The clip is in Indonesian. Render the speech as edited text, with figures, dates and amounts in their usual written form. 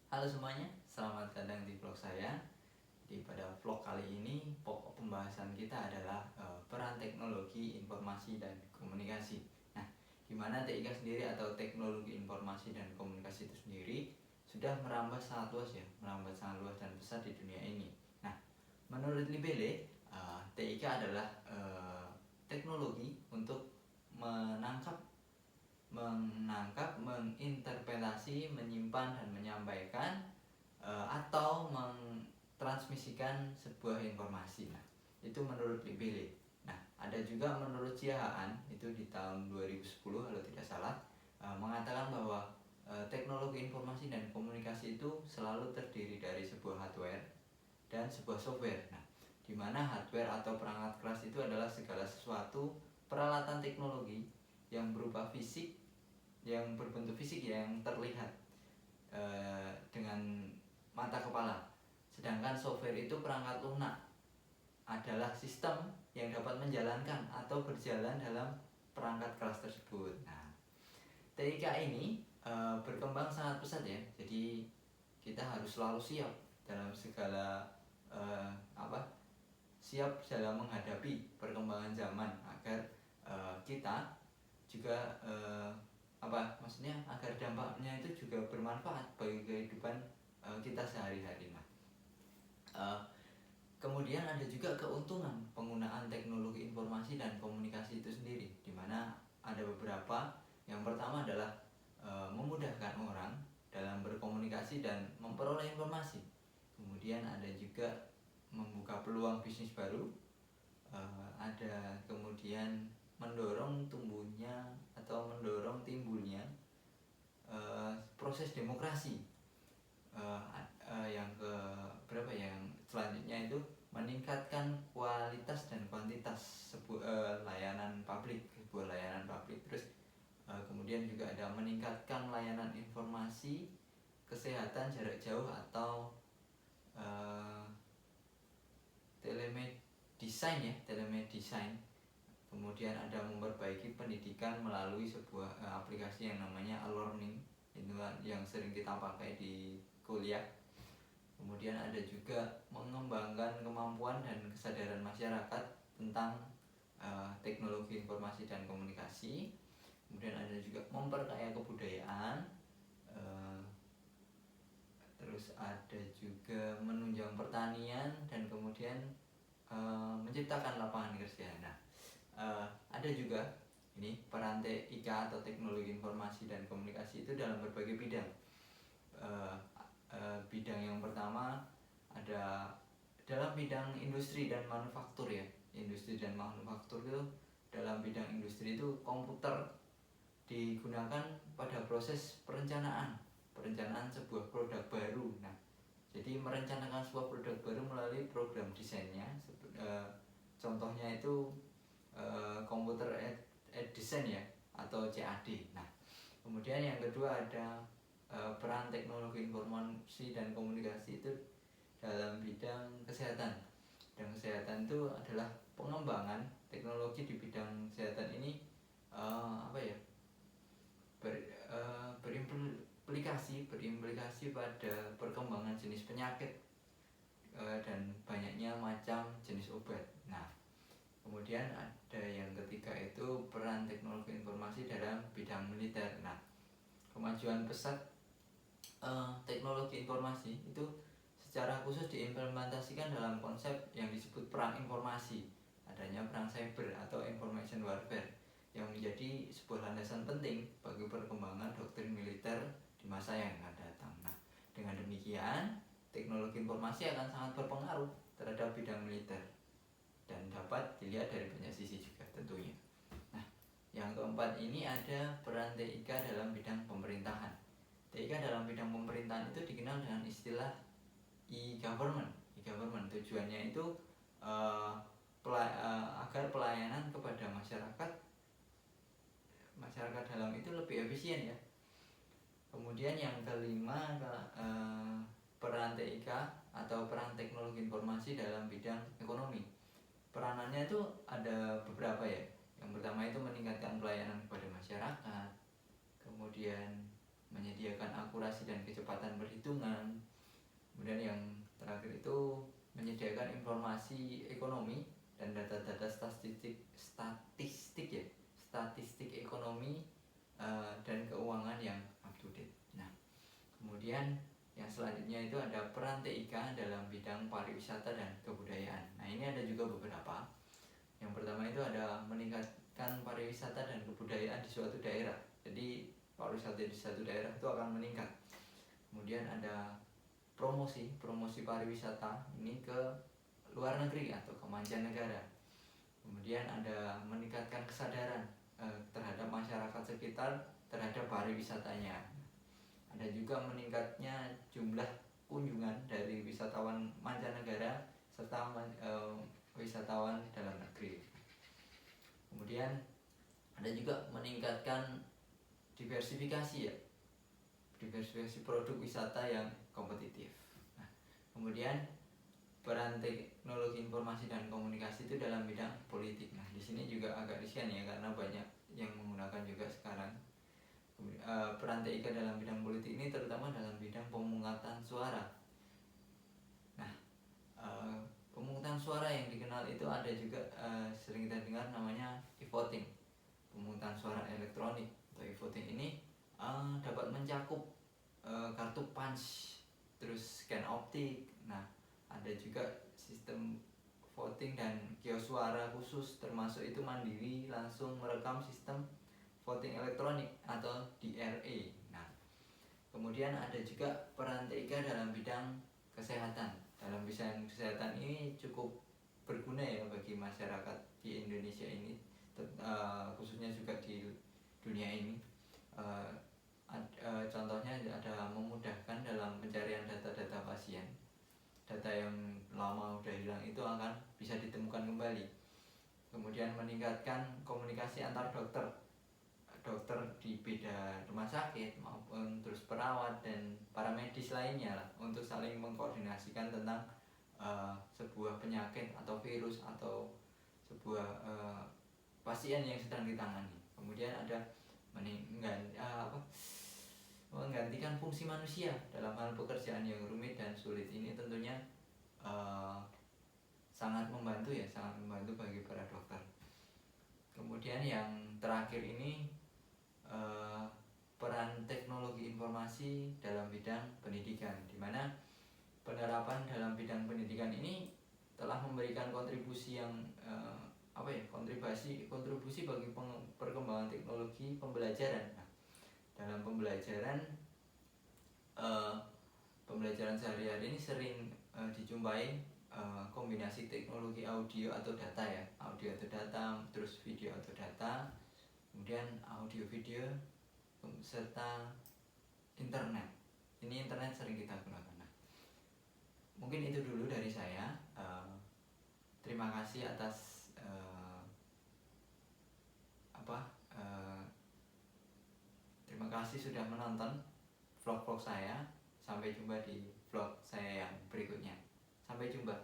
Halo semuanya, selamat datang di vlog saya. Pada vlog kali ini, pokok pembahasan kita adalah peran teknologi informasi dan komunikasi. Nah, di mana TIK sendiri atau teknologi informasi dan komunikasi itu sendiri sudah merambah sangat luas dan besar di dunia ini. Nah, menurut Libele, TIK adalah teknologi untuk menangkap, menginterpretasi, menyimpan dan menyampaikan atau mentransmisikan sebuah informasi. Nah, itu menurut Libele. Nah, ada juga menurut Siahaan itu di tahun 2010 kalau tidak salah mengatakan bahwa teknologi informasi dan komunikasi itu selalu terdiri dari sebuah hardware dan sebuah software. Nah, di mana hardware atau perangkat keras itu adalah segala sesuatu peralatan teknologi yang berupa fisik, yang berbentuk fisik yang terlihat dengan mata kepala. Sedangkan software itu perangkat lunak, adalah sistem yang dapat menjalankan atau berjalan dalam perangkat keras tersebut. Nah, TIK ini berkembang sangat pesat ya. Jadi kita harus selalu siap dalam segala siap dalam menghadapi perkembangan zaman agar kita juga maksudnya agar dampaknya itu juga bermanfaat bagi kehidupan kita sehari-hari. Nah, kemudian ada juga keuntungan penggunaan teknologi informasi dan komunikasi itu sendiri, di mana ada beberapa. Yang pertama adalah memudahkan orang dalam berkomunikasi dan memperoleh informasi. Kemudian ada juga membuka peluang bisnis baru. Ada kemudian mendorong tumbuhnya atau mendorong timbulnya proses demokrasi. Yang ke berapa yang selanjutnya itu meningkatkan kualitas dan kuantitas sebuah layanan publik. Terus kemudian juga ada meningkatkan layanan informasi kesehatan jarak jauh atau telemedicine. Kemudian ada memperbaiki pendidikan melalui sebuah aplikasi yang namanya e-learning, itu yang sering kita pakai di kuliah. Kemudian ada juga mengembangkan kemampuan dan kesadaran masyarakat tentang teknologi informasi dan komunikasi. Kemudian ada juga memperkaya kebudayaan. Terus ada juga menunjang pertanian dan kemudian menciptakan lapangan kerja. Nah, ada juga ini peran TIK atau teknologi informasi dan komunikasi itu dalam berbagai bidang. Bidang yang pertama ada dalam bidang industri dan manufaktur ya. Industri dan manufaktur itu, dalam bidang industri itu komputer digunakan pada proses perencanaan sebuah produk baru. Nah, jadi merencanakan sebuah produk baru melalui program desainnya. Contohnya itu computer aided design ya, atau CAD. Nah, kemudian yang kedua ada peran teknologi informasi dan komunikasi itu dalam bidang kesehatan. Dan kesehatan itu adalah pengembangan teknologi di bidang kesehatan ini berimplikasi pada perkembangan jenis penyakit dan banyaknya macam jenis obat. Nah, kemudian ada yang ketiga itu peran teknologi informasi dalam bidang militer. Nah, kemajuan pesat teknologi informasi itu secara khusus diimplementasikan dalam konsep yang disebut perang informasi. Adanya perang cyber atau information warfare yang menjadi sebuah landasan penting bagi perkembangan doktrin militer di masa yang akan datang. Nah, dengan demikian teknologi informasi akan sangat berpengaruh terhadap bidang militer dan dapat dilihat dari banyak sisi juga tentunya. Nah, yang keempat ini ada peran TIK dalam bidang pemerintahan. TIK dalam bidang pemerintahan itu dikenal dengan istilah e-government. Tujuannya itu agar pelayanan kepada masyarakat dalam itu lebih efisien ya. Kemudian yang kelima peran TIK atau peran teknologi informasi dalam bidang ekonomi. Peranannya itu ada beberapa ya. Yang pertama itu meningkatkan pelayanan kepada masyarakat. Kemudian menyediakan akurasi dan kecepatan perhitungan. Kemudian yang terakhir itu menyediakan informasi ekonomi dan data-data statistik ekonomi dan keuangan yang up to date. Nah, kemudian yang selanjutnya itu ada peran TIK dalam bidang pariwisata dan kebudayaan. Nah, ini ada juga beberapa. Yang pertama itu ada meningkatkan pariwisata dan kebudayaan di suatu daerah. Jadi pariwisata di suatu daerah itu akan meningkat. Kemudian ada promosi pariwisata ini ke luar negeri atau ke mancanegara. Kemudian ada meningkatkan kesadaran terhadap masyarakat sekitar terhadap pariwisatanya. Ada juga meningkatnya jumlah kunjungan dari wisatawan mancanegara serta wisatawan dalam negeri. Kemudian ada juga meningkatkan diversifikasi produk wisata yang kompetitif. Nah, kemudian peran teknologi informasi dan komunikasi itu dalam bidang politik. Nah, di sini juga agak riskan ya karena banyak yang menggunakan juga sekarang. Peran TIK dalam bidang politik ini terutama dalam bidang pemungutan suara. Nah, pemungutan suara yang dikenal itu ada juga sering kita dengar namanya e-voting, pemungutan suara elektronik atau e-voting ini dapat mencakup kartu punch, terus scan optik. Nah, ada juga sistem voting dan kios suara khusus, termasuk itu mandiri langsung merekam sistem voting elektronik atau DRA. Nah, kemudian ada juga peran TIK dalam bidang kesehatan. Dalam bidang kesehatan ini cukup berguna ya bagi masyarakat di Indonesia ini, khususnya juga di dunia ini. Contohnya ada memudahkan dalam pencarian data-data pasien. Data yang lama udah hilang itu akan bisa ditemukan kembali. Kemudian meningkatkan komunikasi antar dokter di beda rumah sakit maupun terus perawat dan para medis lainnya lah, untuk saling mengkoordinasikan tentang sebuah penyakit atau virus atau sebuah pasien yang sedang ditangani. Kemudian ada menggantikan fungsi manusia dalam hal pekerjaan yang rumit dan sulit. Ini tentunya sangat membantu bagi para dokter. Kemudian yang terakhir ini peran teknologi informasi dalam bidang pendidikan, di mana penerapan dalam bidang pendidikan ini telah memberikan kontribusi yang kontribusi bagi perkembangan teknologi pembelajaran. Nah, dalam pembelajaran sehari-hari ini sering dijumpai kombinasi teknologi audio atau data, terus video atau data, kemudian audio video serta internet. Ini internet sering kita gunakan. Nah, mungkin itu dulu dari saya. Terima kasih atas terima kasih sudah menonton vlog saya. Sampai jumpa di vlog saya yang berikutnya. Sampai jumpa.